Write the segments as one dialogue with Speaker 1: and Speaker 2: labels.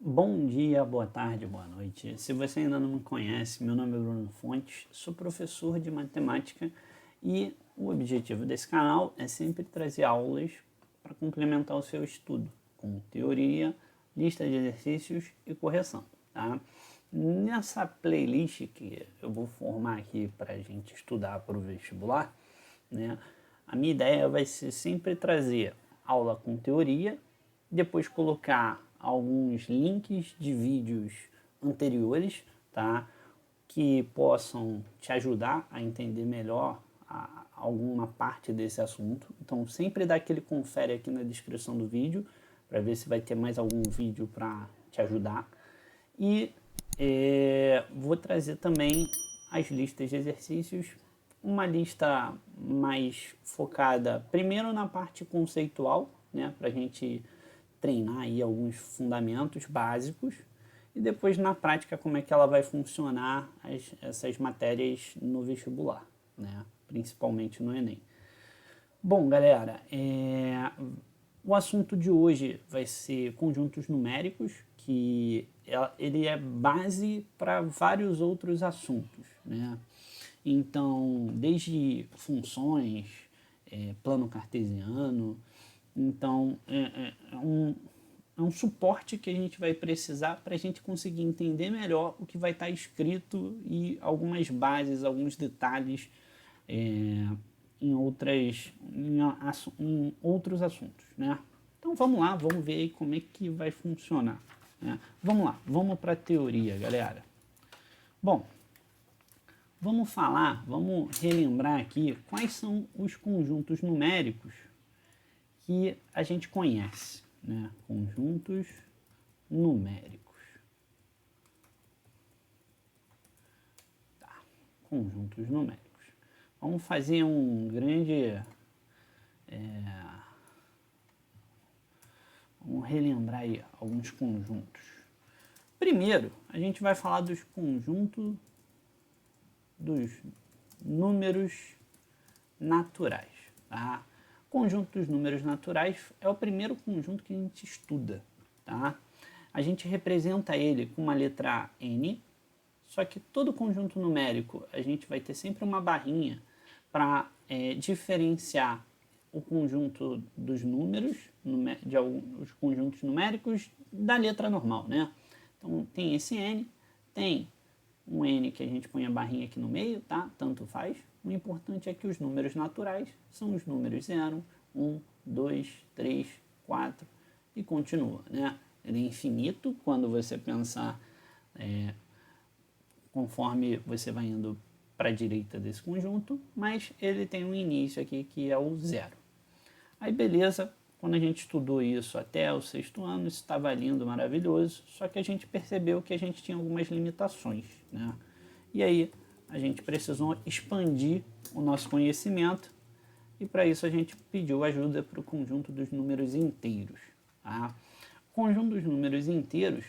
Speaker 1: Bom dia, boa tarde, boa noite. Se você ainda não me conhece, meu nome é Bruno Fontes, sou professor de matemática e o objetivo desse canal é sempre trazer aulas para complementar o seu estudo, com teoria, lista de exercícios e correção, tá? Nessa playlist que eu vou formar aqui para a gente estudar para o vestibular, né? A minha ideia vai ser sempre trazer aula com teoria, depois colocar alguns links de vídeos anteriores, tá? Que possam te ajudar a entender melhor alguma parte desse assunto. Então sempre dá aquele confere aqui na descrição do vídeo para ver se vai ter mais algum vídeo para te ajudar. E vou trazer também as listas de exercícios, uma lista mais focada primeiro na parte conceitual, né, para a gente treinar aí alguns fundamentos básicos, e depois na prática como é que ela vai funcionar essas matérias no vestibular, né, principalmente no Enem. Bom, galera, o assunto de hoje vai ser conjuntos numéricos, que ele é base para vários outros assuntos, né? Então, desde funções, plano cartesiano, então é um suporte que a gente vai precisar para a gente conseguir entender melhor o que vai estar escrito e algumas bases, alguns detalhes em outros assuntos, né? Então vamos lá, vamos ver aí como é que vai funcionar, né? Vamos lá, vamos para a teoria, galera. Bom, vamos relembrar aqui quais são os conjuntos numéricos que a gente conhece, né? Conjuntos numéricos. Tá. Conjuntos numéricos. Vamos fazer um grande... vamos relembrar aí alguns conjuntos. Primeiro, a gente vai falar dos conjuntos dos números naturais, tá? Conjunto dos números naturais é o primeiro conjunto que a gente estuda, tá? A gente representa ele com uma letra N, só que todo conjunto numérico a gente vai ter sempre uma barrinha para diferenciar o conjunto dos números, de alguns conjuntos numéricos, da letra normal, né? Então tem esse N, tem um N que a gente põe a barrinha aqui no meio, tá? Tanto faz. O importante é que os números naturais são os números 0, 1, 2, 3, 4 e continua, né? Ele é infinito quando você pensar conforme você vai indo para a direita desse conjunto, mas ele tem um início aqui que é o 0. Aí beleza, quando a gente estudou isso até o 6º ano, isso estava lindo, maravilhoso, só que a gente percebeu que a gente tinha algumas limitações, né? E aí a gente precisou expandir o nosso conhecimento e para isso a gente pediu ajuda para o conjunto dos números inteiros, tá? O conjunto dos números inteiros,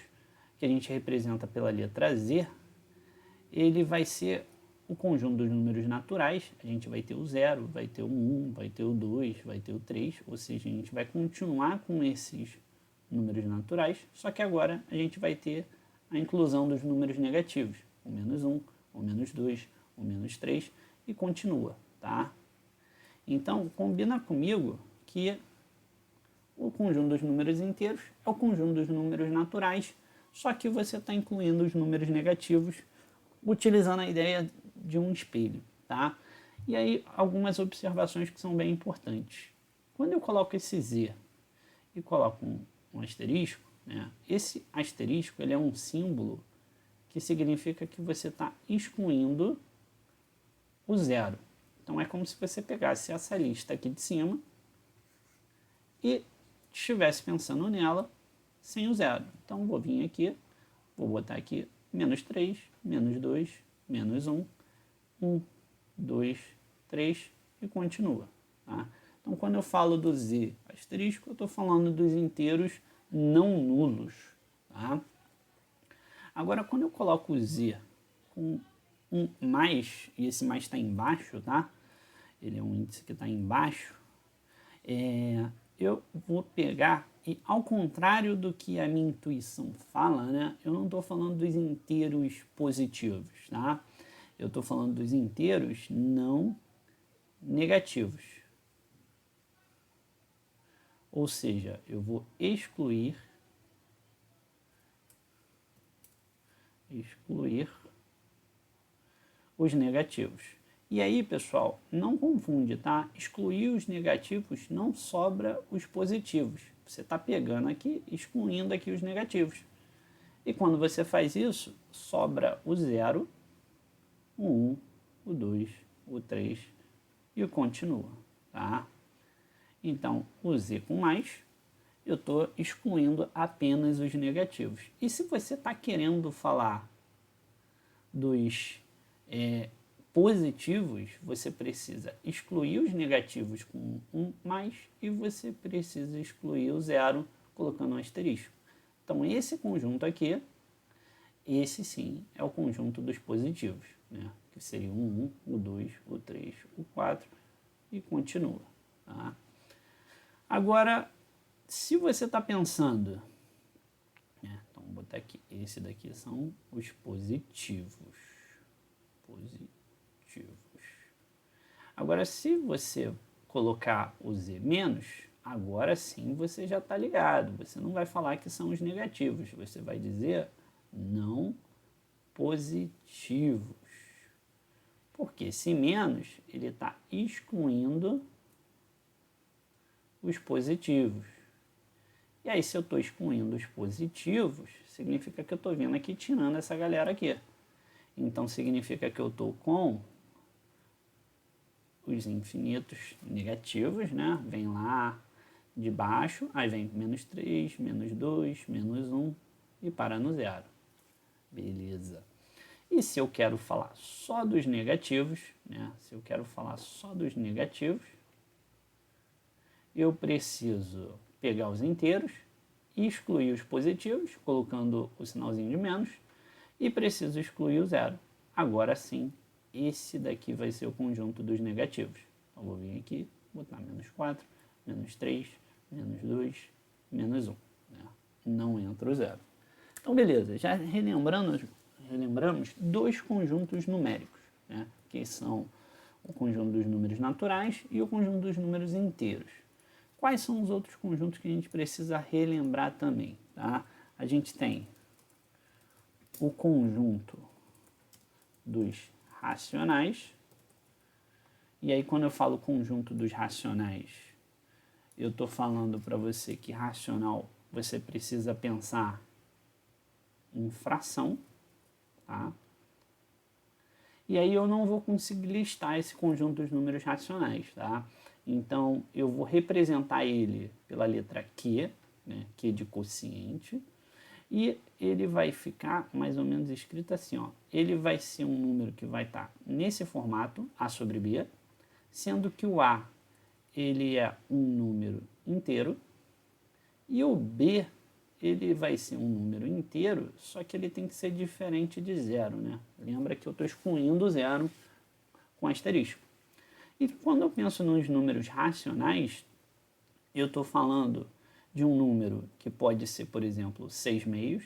Speaker 1: que a gente representa pela letra Z, ele vai ser o conjunto dos números naturais. A gente vai ter o 0, vai ter o 1, vai ter o 2, vai ter o 3, ou seja, a gente vai continuar com esses números naturais, só que agora a gente vai ter a inclusão dos números negativos, o menos 1, o menos 2, o menos 3 e continua, tá? Então, combina comigo que o conjunto dos números inteiros é o conjunto dos números naturais, só que você está incluindo os números negativos utilizando a ideia de um espelho, tá? E aí, algumas observações que são bem importantes. Quando eu coloco esse Z e coloco um asterisco, né, esse asterisco ele é um símbolo que significa que você está excluindo o 0. Então, é como se você pegasse essa lista aqui de cima e estivesse pensando nela sem o 0. Então, vou vir aqui, vou botar aqui menos 3, menos 2, menos 1, 1, 2, 3 e continua, tá? Então, quando eu falo do Z asterisco, eu estou falando dos inteiros não nulos, tá? Agora, quando eu coloco o Z com um mais, e esse mais está embaixo, tá? Ele é um índice que está embaixo, eu vou pegar E ao contrário do que a minha intuição fala, né, eu não estou falando dos inteiros positivos, tá? Eu estou falando dos inteiros não negativos. Ou seja, eu vou excluir os negativos. E aí, pessoal, não confunde, tá? Excluir os negativos, não sobra os positivos. Você está pegando aqui, excluindo aqui os negativos. E quando você faz isso, sobra o 0, o 1, o 2, o 3 e o continua, tá? Então, o z com mais, eu estou excluindo apenas os negativos. E se você está querendo falar dos positivos, você precisa excluir os negativos com 1 mais e você precisa excluir o 0 colocando um asterisco. Então, esse conjunto aqui, esse sim é o conjunto dos positivos, né? Que seria o 1, o 2, o 3, o 4 e continua. Tá? Agora, se você está pensando, né? Então, vou botar aqui, esse daqui são os positivos. Agora, se você colocar o z menos, agora sim você já está ligado. Você não vai falar que são os negativos, você vai dizer não positivos. Porque esse menos, ele está excluindo os positivos. E aí, se eu estou excluindo os positivos, significa que eu estou vindo aqui tirando essa galera aqui. Então, significa que eu estou com os infinitos negativos, né? Vem lá de baixo, aí vem menos 3, menos 2, menos 1 e para no 0. Beleza. E se eu quero falar só dos negativos, né? Se eu quero falar só dos negativos, eu preciso pegar os inteiros e excluir os positivos, colocando o sinalzinho de menos, e preciso excluir o 0. Agora sim, esse daqui vai ser o conjunto dos negativos. Então, vou vir aqui, botar menos 4, menos 3, menos 2, menos 1. Né? Não entra o 0. Então, beleza. Já relembramos dois conjuntos numéricos, né? Que são o conjunto dos números naturais e o conjunto dos números inteiros. Quais são os outros conjuntos que a gente precisa relembrar também? Tá? A gente tem o conjunto dos racionais. E aí, quando eu falo conjunto dos racionais, eu estou falando para você que racional você precisa pensar em fração, tá? E aí eu não vou conseguir listar esse conjunto dos números racionais, tá? Então, eu vou representar ele pela letra Q, né? Q de quociente, e ele vai ficar mais ou menos escrito assim, ó. Ele vai ser um número que vai estar nesse formato, A sobre B, sendo que o A ele é um número inteiro e o B ele vai ser um número inteiro, só que ele tem que ser diferente de 0, né? Lembra que eu estou excluindo o 0 com asterisco. E quando eu penso nos números racionais, eu estou falando de um número que pode ser, por exemplo, 6 meios,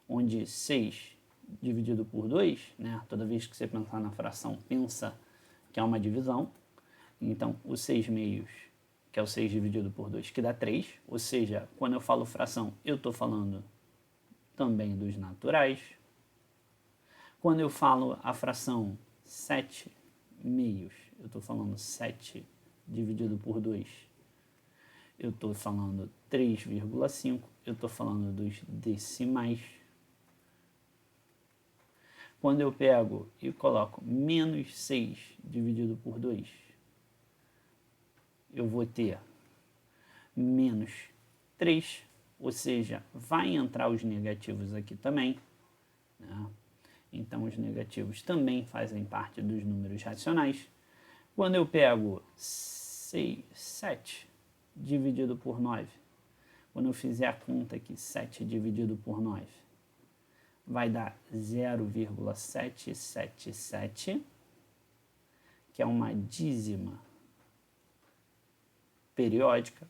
Speaker 1: onde 6 dividido por 2, né? Toda vez que você pensar na fração, pensa que é uma divisão. Então, o 6 meios, que é o 6 dividido por 2, que dá 3. Ou seja, quando eu falo fração, eu estou falando também dos naturais. Quando eu falo a fração 7 meios, eu estou falando 7 dividido por 2. Eu estou falando 3,5. Eu estou falando dos decimais. Quando eu pego e coloco menos 6 dividido por 2, eu vou ter menos 3, ou seja, vai entrar os negativos aqui também, né? Então, os negativos também fazem parte dos números racionais. Quando eu pego 7 dividido por 9, quando eu fizer a conta aqui, 7 dividido por 9, vai dar 0,777, que é uma dízima periódica.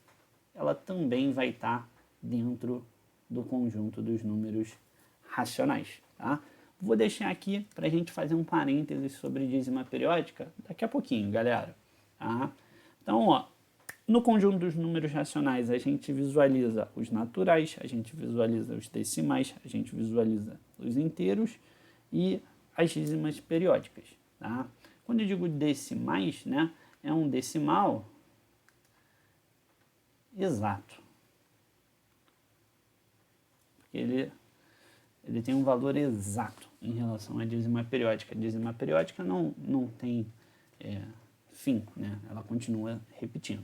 Speaker 1: ela também vai estar dentro do conjunto dos números racionais, tá? Vou deixar aqui para a gente fazer um parênteses sobre dízima periódica daqui a pouquinho, galera. Tá? Então, ó, no conjunto dos números racionais, a gente visualiza os naturais, a gente visualiza os decimais, a gente visualiza os inteiros e as dízimas periódicas. Tá? Quando eu digo decimais, né, é um decimal exato. Porque ele tem um valor exato em relação à dízima periódica. A dízima periódica não tem fim, né? Ela continua repetindo.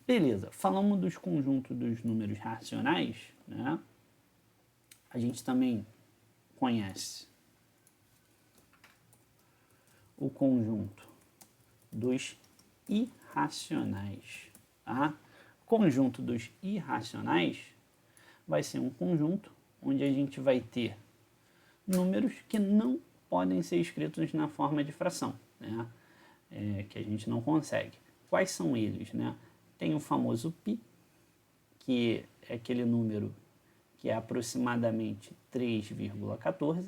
Speaker 1: Beleza, falamos dos conjuntos dos números racionais, né? A gente também conhece o conjunto dos irracionais. Tá? O conjunto dos irracionais vai ser um conjunto onde a gente vai ter números que não podem ser escritos na forma de fração, né? Que a gente não consegue. Quais são eles? Né? Tem o famoso π, que é aquele número que é aproximadamente 3,14.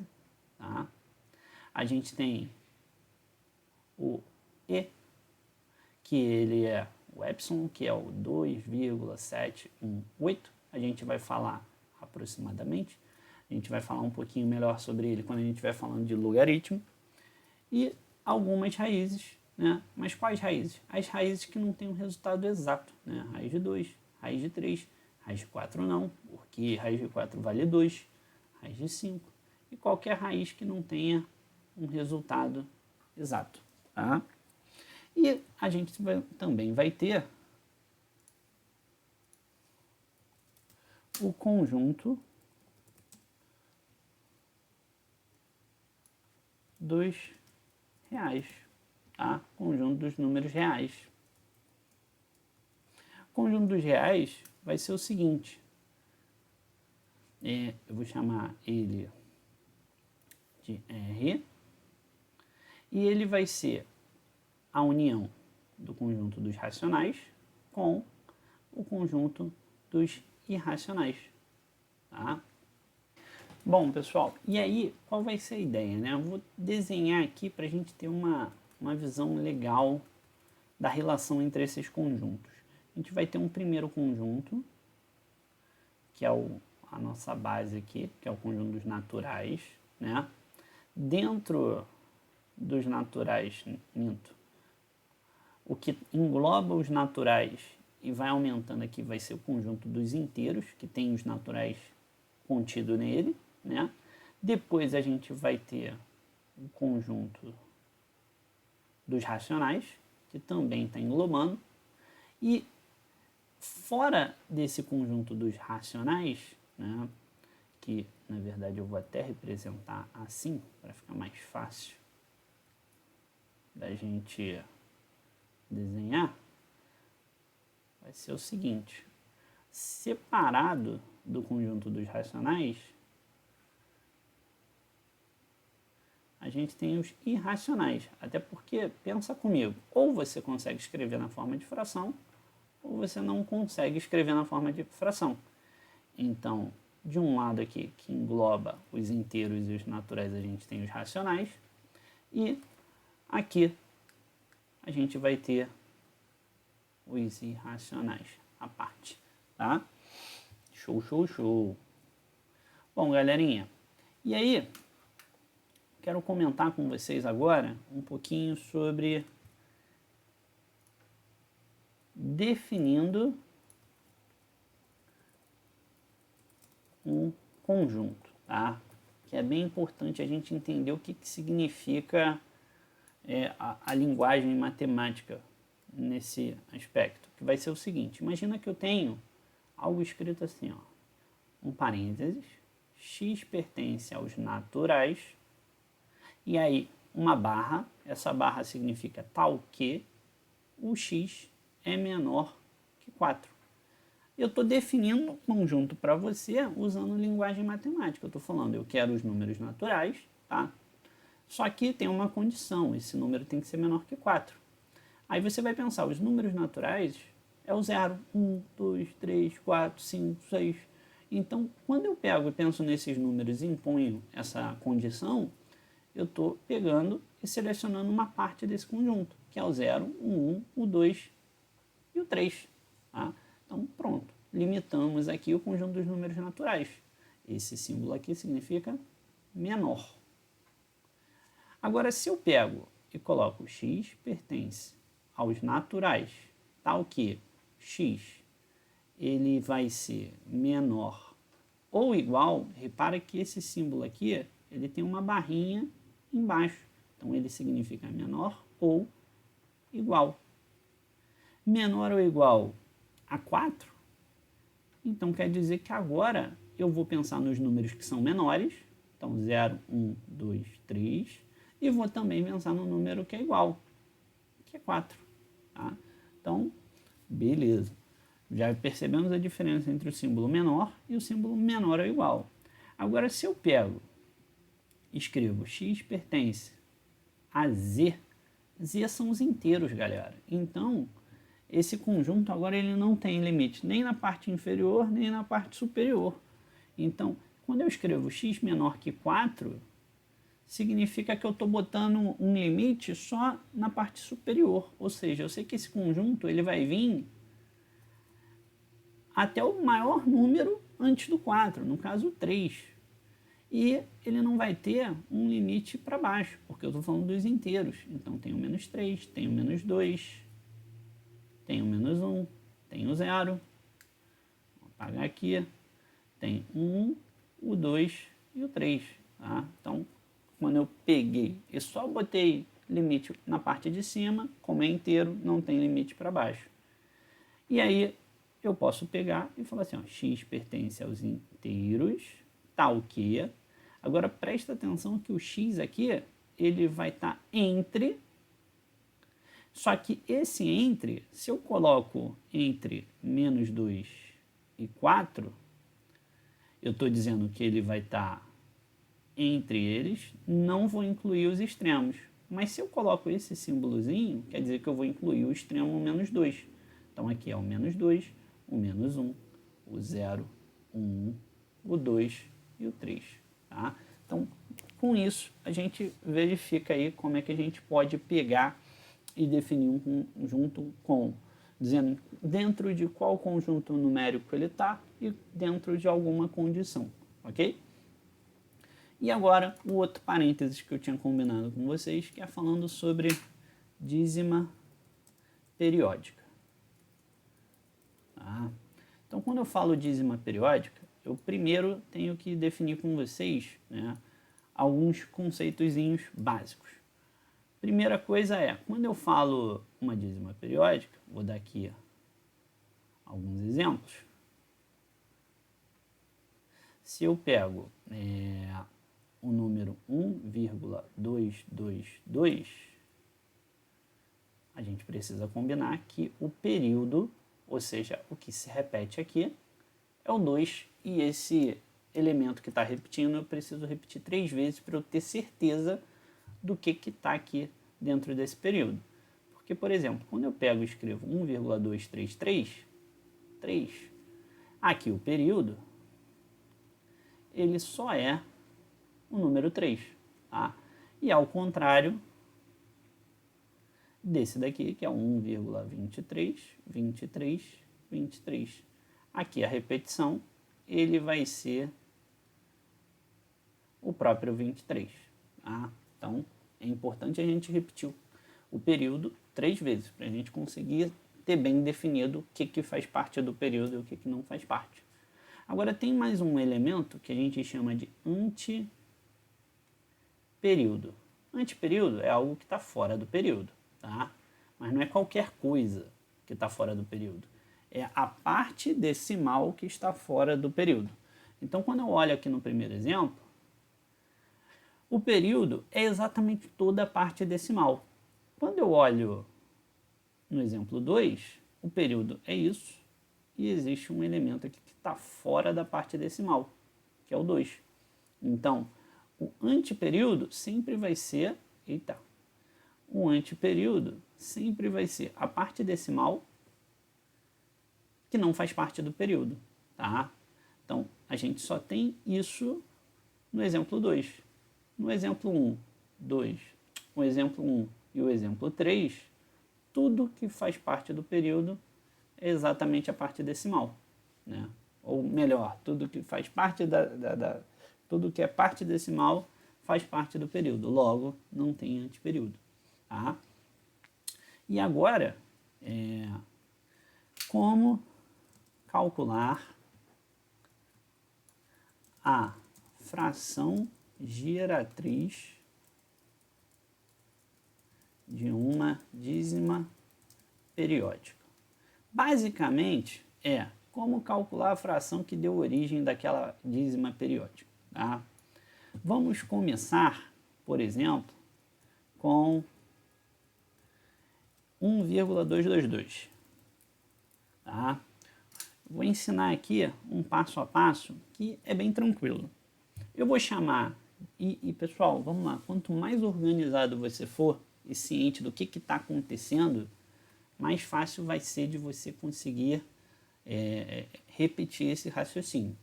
Speaker 1: Tá? A gente tem o e, que ele é o epsilon, que é o 2,718. A gente vai falar aproximadamente. A gente vai falar um pouquinho melhor sobre ele quando a gente estiver falando de logaritmo. E algumas raízes, né? Mas quais raízes? As raízes que não têm um resultado exato, né? Raiz de 2, raiz de 3, raiz de 4 não, porque raiz de 4 vale 2, raiz de 5, e qualquer raiz que não tenha um resultado exato. Tá? E a gente também vai ter o conjunto dos reais, tá? Conjunto dos números reais. O conjunto dos reais vai ser o seguinte, eu vou chamar ele de R, e ele vai ser a união do conjunto dos racionais com o conjunto dos irracionais. Tá? Bom, pessoal, e aí qual vai ser a ideia? Né? Eu vou desenhar aqui para a gente ter uma visão legal da relação entre esses conjuntos. A gente vai ter um primeiro conjunto, que é a nossa base aqui, que é o conjunto dos naturais. Né? Dentro dos naturais, o que engloba os naturais e vai aumentando aqui vai ser o conjunto dos inteiros, que tem os naturais contido nele. Né? Depois a gente vai ter o conjunto dos racionais, que também está englobando. E fora desse conjunto dos racionais, né, que na verdade eu vou até representar assim, para ficar mais fácil da gente desenhar, vai ser o seguinte: separado do conjunto dos racionais, a gente tem os irracionais. Até porque, pensa comigo, ou você consegue escrever na forma de fração, ou você não consegue escrever na forma de fração. Então, de um lado aqui, que engloba os inteiros e os naturais, a gente tem os racionais, e aqui a gente vai ter os irracionais à parte, tá? Show, show, show. Bom, galerinha, e aí quero comentar com vocês agora um pouquinho sobre definindo um conjunto, tá? Que é bem importante a gente entender o que significa a linguagem matemática nesse aspecto, que vai ser o seguinte: imagina que eu tenho algo escrito assim, ó, um parênteses, x pertence aos naturais, e aí uma barra, essa barra significa tal que o x é menor que 4. Eu estou definindo um conjunto para você usando linguagem matemática. Eu estou falando, eu quero os números naturais, tá? Só que tem uma condição, esse número tem que ser menor que 4. Aí você vai pensar, os números naturais, é o 0, 1, 2, 3, 4, 5, 6. Então, quando eu pego e penso nesses números e imponho essa condição, eu estou pegando e selecionando uma parte desse conjunto, que é o 0, o 1, o 2 e o 3. Tá? Então, pronto. Limitamos aqui o conjunto dos números naturais. Esse símbolo aqui significa menor. Agora, se eu pego e coloco x pertence aos naturais, tal que x ele vai ser menor ou igual, repara que esse símbolo aqui ele tem uma barrinha embaixo. Então, ele significa menor ou igual. Menor ou igual a 4, então quer dizer que agora eu vou pensar nos números que são menores, então 0, 1, 2, 3, e vou também pensar no número que é igual, que é 4. Tá? Então, beleza. Já percebemos a diferença entre o símbolo menor e o símbolo menor ou igual. Agora, se eu pego, escrevo x pertence a z, z são os inteiros, galera. Então, esse conjunto agora ele não tem limite nem na parte inferior, nem na parte superior. Então, quando eu escrevo x menor que 4, significa que eu estou botando um limite só na parte superior. Ou seja, eu sei que esse conjunto ele vai vir até o maior número antes do 4, no caso 3. E ele não vai ter um limite para baixo, porque eu estou falando dos inteiros. Então, tem o menos 3, tem o menos 2, tem o menos 1, tem o 0. Vou apagar aqui. Tem o 1, o 2 e o 3. Tá? Então, quando eu peguei e só botei limite na parte de cima, como é inteiro, não tem limite para baixo. E aí, eu posso pegar e falar assim, ó, x pertence aos inteiros, tal que... Agora, presta atenção que o x aqui, ele vai estar entre... Só que esse entre, se eu coloco entre menos 2 e 4, eu estou dizendo que ele vai estar entre eles, não vou incluir os extremos. Mas se eu coloco esse símbolozinho, quer dizer que eu vou incluir o extremo menos 2. Então aqui é o menos 2, o menos 1, o 0, o 1, o 2 e o 3. Tá? Então, com isso, a gente verifica aí como é que a gente pode pegar e definir um conjunto com, dizendo dentro de qual conjunto numérico ele está e dentro de alguma condição, ok? E agora, o outro parênteses que eu tinha combinado com vocês, que é falando sobre dízima periódica. Tá? Então, quando eu falo dízima periódica, eu primeiro tenho que definir com vocês, né, alguns conceitozinhos básicos. Primeira coisa é, quando eu falo uma dízima periódica, vou dar aqui alguns exemplos. Se eu pego o número 1,222, a gente precisa combinar que o período, ou seja, o que se repete aqui, é o 2, e esse elemento que está repetindo, eu preciso repetir 3 vezes para eu ter certeza do que está aqui dentro desse período. Porque, por exemplo, quando eu pego e escrevo 1,233, 3, aqui o período, ele só é o número 3. Tá? E ao contrário desse daqui, que é 1,23, 23, 23. Aqui a repetição, ele vai ser o próprio 23. Tá? Então, é importante a gente repetir o período 3 vezes, para a gente conseguir ter bem definido o que faz parte do período e o que não faz parte. Agora, tem mais um elemento que a gente chama de antiperíodo. Antiperíodo é algo que está fora do período, tá? Mas não é qualquer coisa que está fora do período. É a parte decimal que está fora do período. Então, quando eu olho aqui no primeiro exemplo, o período é exatamente toda a parte decimal. Quando eu olho no exemplo 2, o período é isso, e existe um elemento aqui que está fora da parte decimal, que é o 2. Então, o antiperíodo sempre vai ser... o antiperíodo sempre vai ser a parte decimal que não faz parte do período, tá? Então, a gente só tem isso no exemplo 2. No exemplo 1, 2, o exemplo 1 e o exemplo 3, tudo que faz parte do período é exatamente a parte decimal, né? Ou melhor, tudo que faz parte tudo que é parte decimal faz parte do período, logo não tem antiperíodo, tá? E agora, como calcular a fração geratriz de uma dízima periódica? Basicamente, como calcular a fração que deu origem daquela dízima periódica, tá? Vamos começar, por exemplo, com 1,222, tá? Vou ensinar aqui um passo a passo que é bem tranquilo. Eu vou chamar, pessoal, vamos lá, quanto mais organizado você for e ciente do que está acontecendo, mais fácil vai ser de você conseguir repetir esse raciocínio.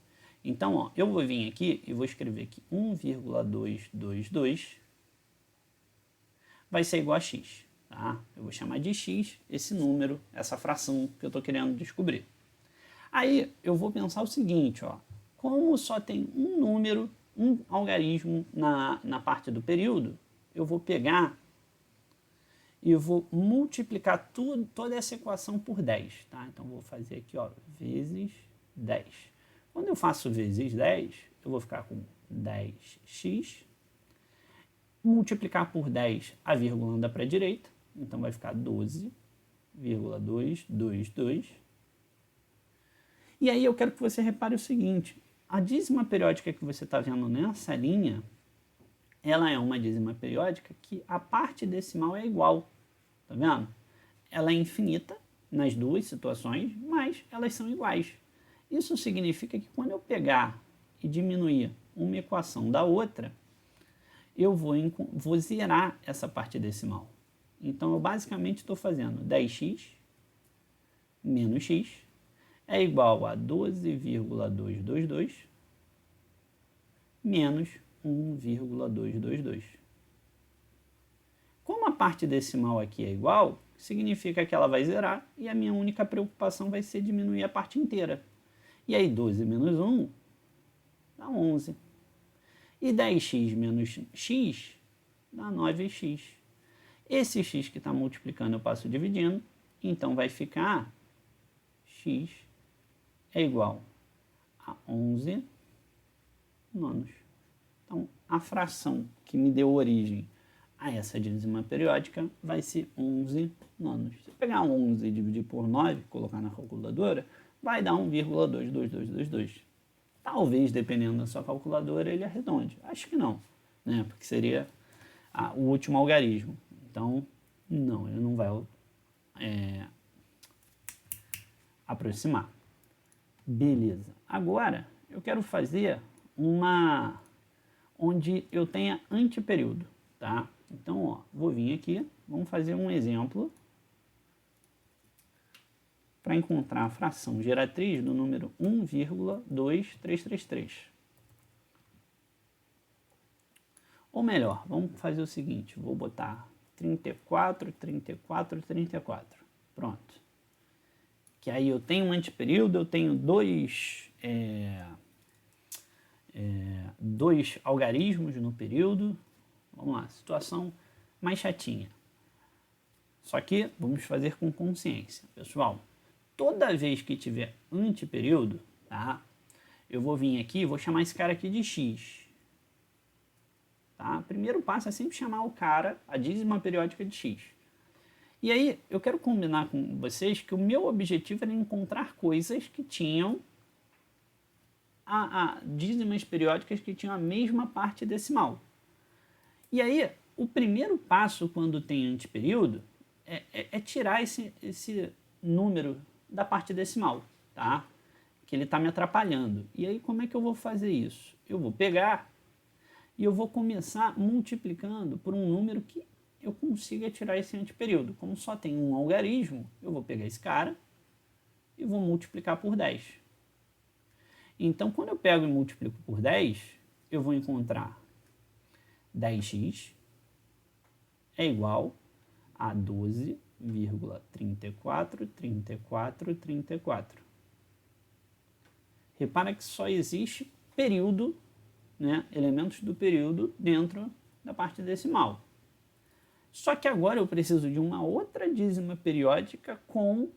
Speaker 1: Então, ó, eu vou vir aqui e vou escrever aqui 1,222 vai ser igual a x. Tá? Eu vou chamar de x esse número, essa fração que eu estou querendo descobrir. Aí eu vou pensar o seguinte, ó, como só tem um número, um algarismo na parte do período, eu vou pegar e eu vou multiplicar toda essa equação por 10. Tá? Então, vou fazer aqui, ó, vezes 10. Quando eu faço vezes 10, eu vou ficar com 10x. Multiplicar por 10, a vírgula anda para a direita. Então, vai ficar 12,222. E aí, eu quero que você repare o seguinte. A dízima periódica que você está vendo nessa linha, ela é uma dízima periódica que a parte decimal é igual. Tá vendo? Ela é infinita nas duas situações, mas elas são iguais. Isso significa que quando eu pegar e diminuir uma equação da outra, eu vou zerar essa parte decimal. Então, eu basicamente estou fazendo 10x menos x é igual a 12,222 menos 1,222. Como a parte decimal aqui é igual, significa que ela vai zerar e a minha única preocupação vai ser diminuir a parte inteira. E aí 12 menos 1 dá 11. E 10x menos x dá 9x. Esse x que está multiplicando eu passo dividindo, então vai ficar x é igual a 11 nonos. Então, a fração que me deu origem a essa dízima periódica vai ser 11 nonos. Se eu pegar 11 e dividir por 9, colocar na calculadora, vai dar 1,22222. Talvez, dependendo da sua calculadora, ele arredonde. Acho que não, né? Porque seria o último algarismo. Então, não, ele não vai aproximar. Beleza. Agora, eu quero fazer uma onde eu tenha antiperíodo, tá? Então, ó, vou vir aqui, vamos fazer um exemplo para encontrar a fração geratriz do número 1,2333. Ou melhor, vamos fazer o seguinte, vou botar 34, 34, 34. Pronto. Que aí eu tenho um antiperíodo, eu tenho dois algarismos no período. Vamos lá, situação mais chatinha. Só que vamos fazer com consciência. Pessoal, toda vez que tiver antiperíodo, tá? Eu vou vir aqui e vou chamar esse cara aqui de x. Tá? Primeiro passo é sempre chamar o cara, a dízima periódica de x. E aí, eu quero combinar com vocês que o meu objetivo era encontrar coisas que tinham dízimas periódicas que tinham a mesma parte decimal. E aí, o primeiro passo quando tem antiperíodo é tirar esse número da parte decimal, tá? Que ele está me atrapalhando. E aí, como é que eu vou fazer isso? Eu vou pegar e eu vou começar multiplicando por um número que eu consiga tirar esse antiperíodo. Como só tem um algarismo, eu vou pegar esse cara e vou multiplicar por 10. Então, quando eu pego e multiplico por 10, eu vou encontrar 10x é igual a 12,343434. Repara que só existe período, né, elementos do período dentro da parte decimal. Só que agora eu preciso de uma outra dízima periódica com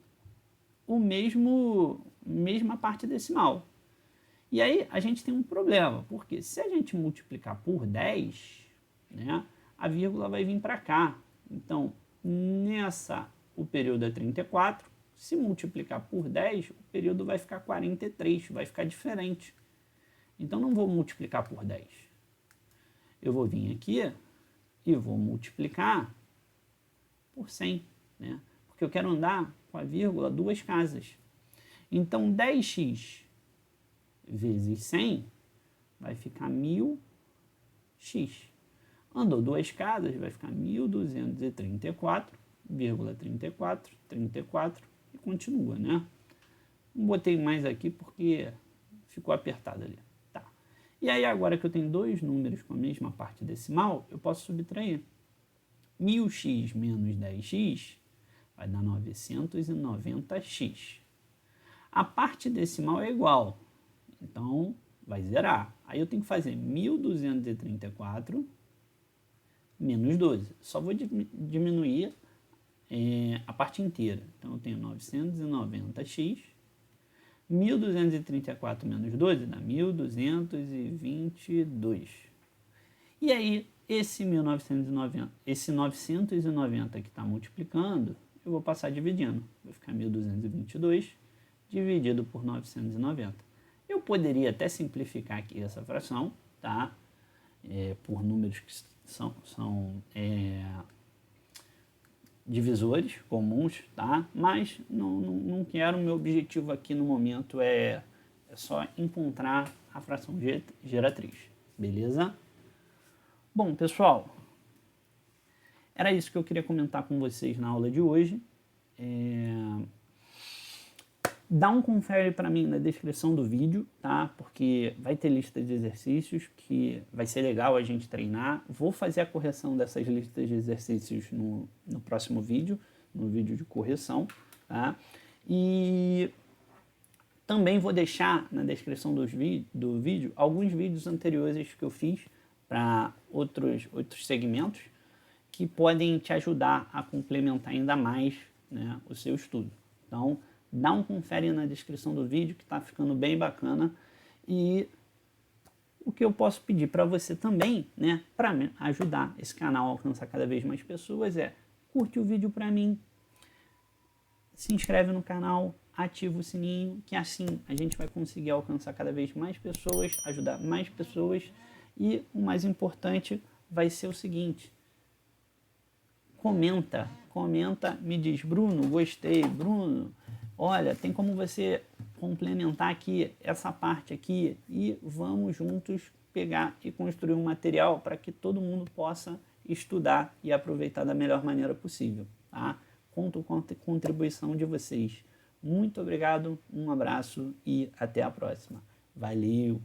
Speaker 1: o mesma parte decimal. E aí a gente tem um problema, porque se a gente multiplicar por 10, né, a vírgula vai vir para cá. Então, o período é 34, se multiplicar por 10, o período vai ficar 43, vai ficar diferente. Então, não vou multiplicar por 10. Eu vou vir aqui e vou multiplicar por 100, né? Porque eu quero andar com a vírgula 2 casas. Então, 10x vezes 100 vai ficar 1000x. Andou 2 casas, vai ficar 1234,34 e continua, né? Não botei mais aqui porque ficou apertado ali. Tá. E aí, agora que eu tenho dois números com a mesma parte decimal, eu posso subtrair. 1000x menos 10x vai dar 990x. A parte decimal é igual, então vai zerar. Aí eu tenho que fazer 1234 menos 12. Só vou diminuir a parte inteira. Então eu tenho 990x. 1234 menos 12 dá 1222. E aí, esse 990 que está multiplicando, eu vou passar dividindo. Vai ficar 1222 dividido por 990. Eu poderia até simplificar aqui essa fração, tá? Por números que são divisores comuns, tá? Mas não quero, meu objetivo aqui no momento é só encontrar a fração geratriz, beleza? Bom, pessoal, era isso que eu queria comentar com vocês na aula de hoje. Dá um confere para mim na descrição do vídeo, tá? Porque vai ter lista de exercícios que vai ser legal a gente treinar. Vou fazer a correção dessas listas de exercícios no próximo vídeo, no vídeo de correção, tá? E também vou deixar na descrição do vídeo alguns vídeos anteriores que eu fiz para outros segmentos que podem te ajudar a complementar ainda mais, né, o seu estudo. Então, dá um confere na descrição do vídeo que está ficando bem bacana. E o que eu posso pedir para você também, né, para ajudar esse canal a alcançar cada vez mais pessoas curte o vídeo para mim, se inscreve no canal, ativa o sininho, que assim a gente vai conseguir alcançar cada vez mais pessoas, ajudar mais pessoas. E o mais importante vai ser o seguinte: comenta, me diz, Bruno, gostei, Bruno, olha, tem como você complementar aqui essa parte aqui, e vamos juntos pegar e construir um material para que todo mundo possa estudar e aproveitar da melhor maneira possível, tá? Conto com a contribuição de vocês. Muito obrigado, um abraço e até a próxima. Valeu!